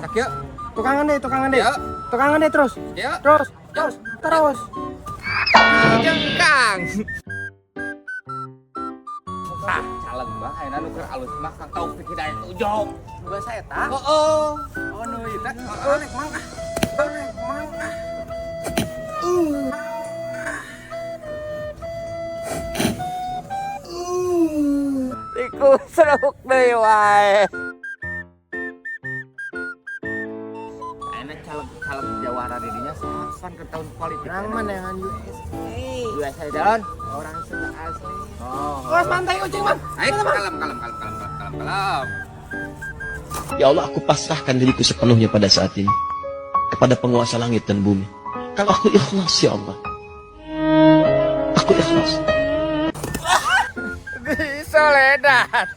masak yuk. Tukangan deh. Yuk. Tukangan deh terus. Yuk. Terus. Jengkang. Caleg mah ayeuna nu keur alus mah Kang Taufik Hidayat Ujong. Bahasa eta. Oh. Oh nu eta. Nek mang. Iku seruk deui wae. Ayeuna caleg jawara didinya sasan ke tahun politik. Yang mana yang USA? USA dan Orang Sunda asli. oh. Kelas pantai kucing, Bang. Ayo kalem. Ya Allah, aku pasrahkan diriku sepenuhnya pada saat ini kepada penguasa langit dan bumi. Kalau aku ikhlas, ya Allah. Aku ikhlas. Soledad.